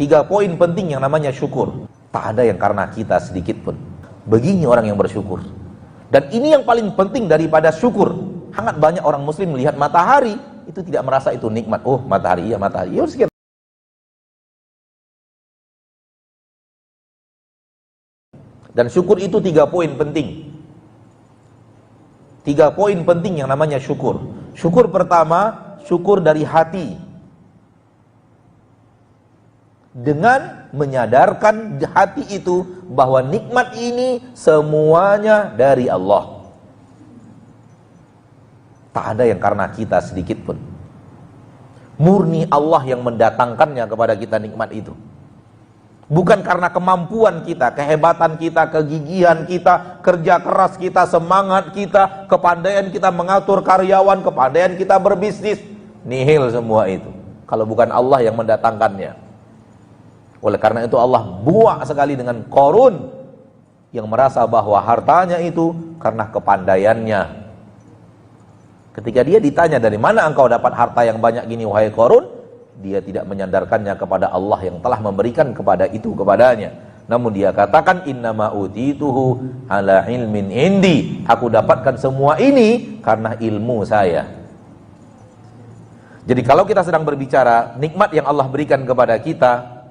3 poin penting yang namanya syukur. Tak ada yang karena kita sedikit pun. Begini orang yang bersyukur. Dan ini yang paling penting daripada syukur. Sangat banyak orang muslim melihat matahari, itu tidak merasa itu nikmat. Oh, matahari, iya matahari. Ya, sekian. Dan syukur itu 3 poin penting. 3 poin penting yang namanya syukur. Syukur pertama, syukur dari hati. Dengan menyadarkan hati itu bahwa nikmat ini semuanya dari Allah. Tak ada yang karena kita sedikit pun. Murni Allah yang mendatangkannya kepada kita nikmat itu. Bukan karena kemampuan kita, kehebatan kita, kegigihan kita, kerja keras kita, semangat kita, kepandaian kita mengatur karyawan, kepandaian kita berbisnis. Nihil semua itu kalau bukan Allah yang mendatangkannya. Oleh karena itu Allah buak sekali dengan Qarun yang merasa bahwa hartanya itu karena kepandaiannya. Ketika dia ditanya, dari mana engkau dapat harta yang banyak gini wahai Qarun, dia tidak menyandarkannya kepada Allah yang telah memberikan kepada itu kepadanya. Namun dia katakan, innama utituhu ala ilmin indi. Aku dapatkan semua ini karena ilmu saya. Jadi kalau kita sedang berbicara nikmat yang Allah berikan kepada kita,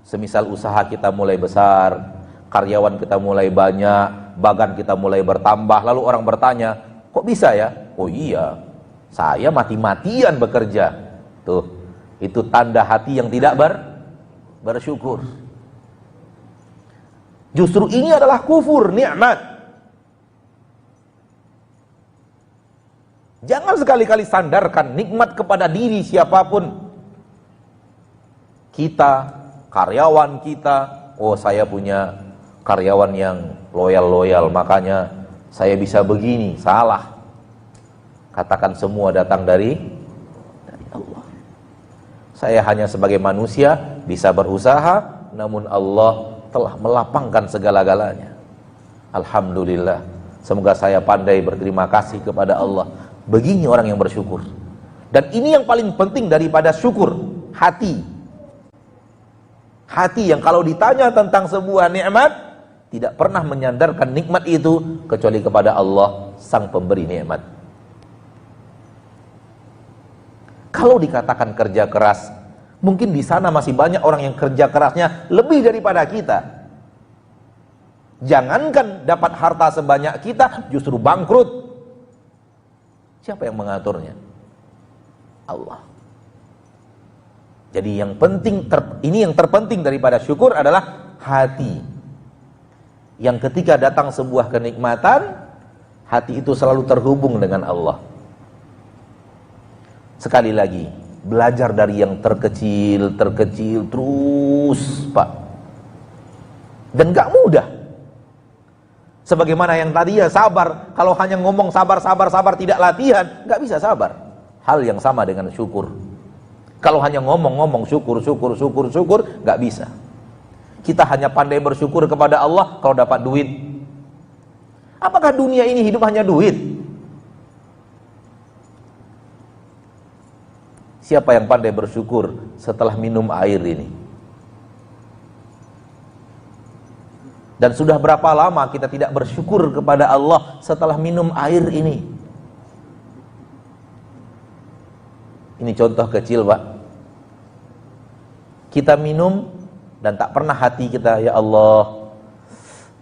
semisal usaha kita mulai besar, karyawan kita mulai banyak, bagan kita mulai bertambah, lalu orang bertanya, kok bisa ya? Oh iya, saya mati-matian bekerja. Tuh, itu tanda hati yang tidak bersyukur. Justru ini adalah kufur nikmat. Jangan sekali-kali sandarkan nikmat kepada diri siapapun. Kita, karyawan kita, oh saya punya karyawan yang loyal-loyal, makanya saya bisa begini. Salah. Katakan semua datang dari Allah. Saya hanya sebagai manusia bisa berusaha, namun Allah telah melapangkan segala-galanya. Alhamdulillah. Semoga saya pandai berterima kasih kepada Allah. Begini orang yang bersyukur. Dan ini yang paling penting daripada syukur, hati. Hati yang kalau ditanya tentang sebuah nikmat, tidak pernah menyandarkan nikmat itu kecuali kepada Allah, sang pemberi nikmat. Kalau dikatakan kerja keras, mungkin di sana masih banyak orang yang kerja kerasnya lebih daripada kita. Jangankan dapat harta sebanyak kita, justru bangkrut. Siapa yang mengaturnya? Allah. Jadi yang penting, ini yang terpenting daripada syukur adalah hati. Yang ketika datang sebuah kenikmatan, hati itu selalu terhubung dengan Allah. Sekali lagi, belajar dari yang terkecil terus, Pak. Dan gak mudah. Sebagaimana yang tadi ya sabar, kalau hanya ngomong sabar tidak latihan, gak bisa sabar. Hal yang sama dengan syukur. Kalau hanya ngomong syukur, gak bisa. Kita hanya pandai bersyukur kepada Allah kalau dapat duit. Apakah dunia ini hidup hanya duit? Siapa yang pandai bersyukur setelah minum air ini? Dan sudah berapa lama kita tidak bersyukur kepada Allah setelah minum air ini? Ini contoh kecil, Pak. Kita minum dan tak pernah hati kita, ya Allah,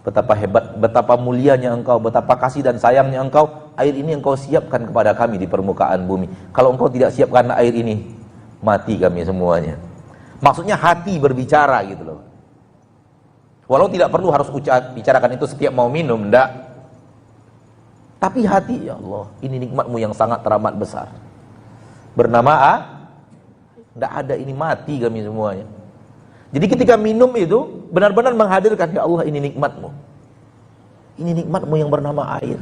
betapa hebat, betapa mulianya Engkau, betapa kasih dan sayangnya Engkau, air ini Engkau siapkan kepada kami di permukaan bumi. Kalau Engkau tidak siapkan air ini, mati kami semuanya. Maksudnya hati berbicara gitu loh. Walau tidak perlu harus bicarakan itu setiap mau minum, enggak. Tapi hati, ya Allah, ini nikmat-Mu yang sangat teramat besar. Bernama enggak ada, ini mati kami semuanya. Jadi ketika minum itu benar-benar menghadirkan, ya Allah, ini nikmat-Mu. Ini nikmat-Mu yang bernama air.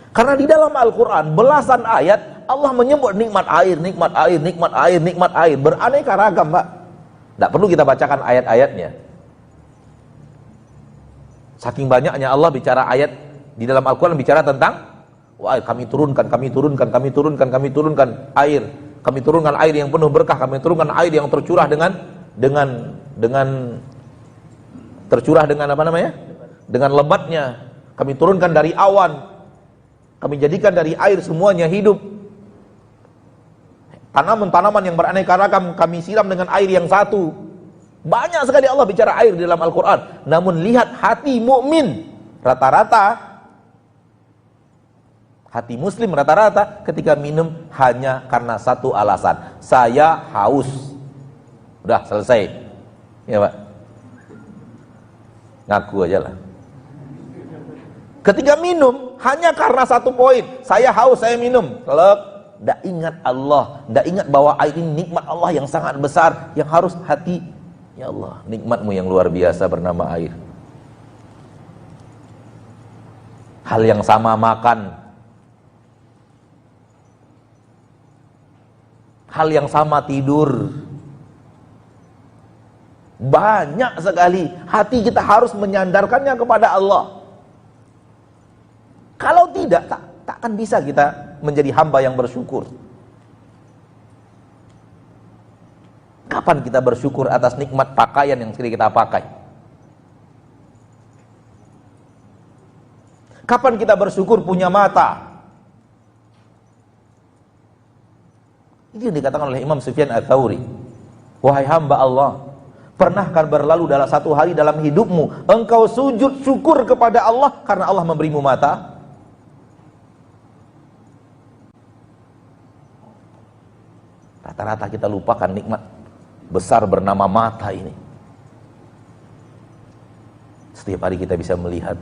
Karena di dalam Al-Quran belasan ayat Allah menyebut nikmat air, nikmat air, nikmat air, nikmat air, beraneka ragam, Pak. Tidak perlu kita bacakan ayat-ayatnya. Saking banyaknya Allah bicara ayat di dalam Al-Quran bicara tentang, wah, kami turunkan air. Kami turunkan air yang penuh berkah, kami turunkan air yang tercurah dengan dengan tercurah dengan apa namanya? Dengan lebatnya. Kami turunkan dari awan. Kami jadikan dari air semuanya hidup. Tanaman-tanaman yang beraneka ragam kami siram dengan air yang satu. Banyak sekali Allah bicara air di dalam Al-Quran. Namun lihat hati mukmin rata-rata, hati muslim rata-rata ketika minum hanya karena satu alasan. Saya haus. Udah selesai. Ya Pak. Ngaku aja lah. Ketika minum hanya karena satu poin. Saya haus, saya minum. Tidak ingat Allah, tidak ingat bahwa air ini nikmat Allah yang sangat besar, yang harus hati, ya Allah, nikmatmu yang luar biasa bernama air. Hal yang sama makan, hal yang sama tidur. Banyak sekali hati kita harus menyandarkannya kepada Allah. Kalau tidak, tak akan bisa kita menjadi hamba yang bersyukur. Kapan kita bersyukur atas nikmat pakaian yang sekali kita pakai? Kapan kita bersyukur punya mata? Itu yang dikatakan oleh Imam Sufyan Ats-Tsauri. Wahai hamba Allah, pernahkah berlalu dalam satu hari dalam hidupmu engkau sujud syukur kepada Allah karena Allah memberimu mata? Rata-rata kita lupakan nikmat besar bernama mata ini. Setiap hari kita bisa melihat.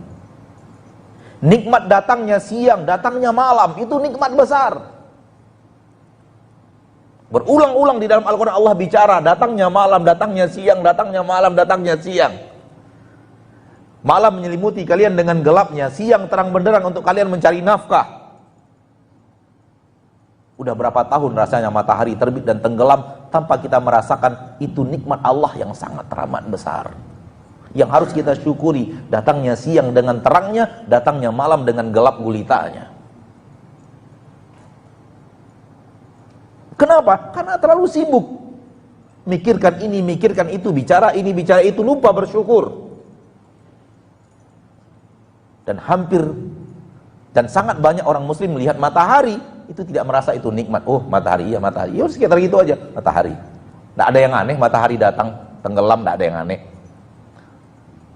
Nikmat datangnya siang, datangnya malam, itu nikmat besar. Berulang-ulang di dalam Al-Quran Allah bicara, datangnya malam, datangnya siang, datangnya malam, datangnya siang. Malam menyelimuti kalian dengan gelapnya, siang terang benderang untuk kalian mencari nafkah. Udah berapa tahun rasanya matahari terbit dan tenggelam tanpa kita merasakan itu nikmat Allah yang sangat teramat besar. Yang harus kita syukuri, datangnya siang dengan terangnya, datangnya malam dengan gelap gulitanya. Kenapa? Karena terlalu sibuk. Mikirkan ini, mikirkan itu, bicara ini, bicara itu, lupa bersyukur. Dan sangat banyak orang muslim melihat matahari itu tidak merasa itu nikmat. Oh, matahari, iya matahari. Ya sekitar gitu aja, matahari. Tidak ada yang aneh, matahari datang, tenggelam, tidak ada yang aneh.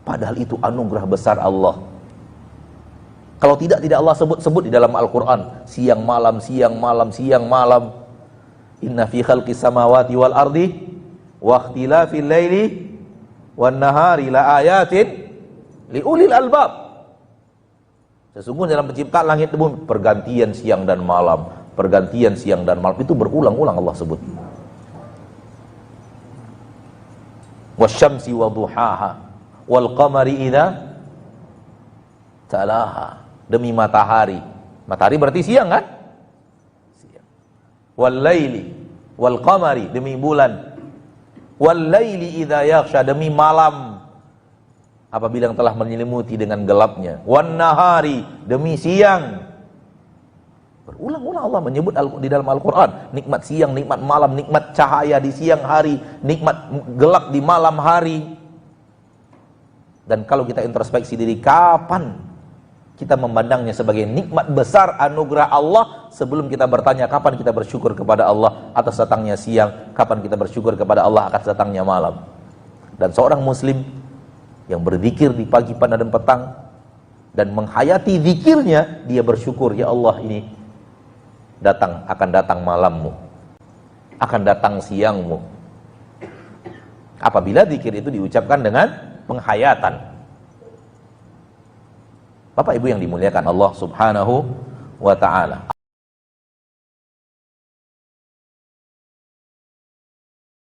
Padahal itu anugerah besar Allah. Kalau tidak Allah sebut di dalam Al-Quran. Siang malam, siang malam, siang malam. Inna fi khalqis samawati wal ardi wa ikhtilafil laili wan nahari la ayatin liulil albab. Sesungguhnya dalam penciptaan langit dan bumi, pergantian siang dan malam, pergantian siang dan malam itu berulang-ulang Allah sebut. Wasyamsi wa duhaha wal qamari idza talaha. Demi matahari. Matahari berarti siang kan? Siang. Wal laili wal qamari, demi bulan. Wal laili idza yaghsha, demi malam apabila yang telah menyelimuti dengan gelapnya. Wan nahari, demi siang. Berulang-ulang Allah menyebut di dalam Al-Quran nikmat siang, nikmat malam, nikmat cahaya di siang hari, nikmat gelap di malam hari. Dan kalau kita introspeksi diri, kapan kita memandangnya sebagai nikmat besar anugerah Allah sebelum kita bertanya kapan kita bersyukur kepada Allah atas datangnya siang, kapan kita bersyukur kepada Allah atas datangnya malam. Dan seorang muslim yang berzikir di pagi, pada dan petang dan menghayati zikirnya, dia bersyukur, ya Allah, ini akan datang malammu, akan datang siangmu. Apabila zikir itu diucapkan dengan penghayatan. Bapak Ibu yang dimuliakan Allah Subhanahu wa ta'ala,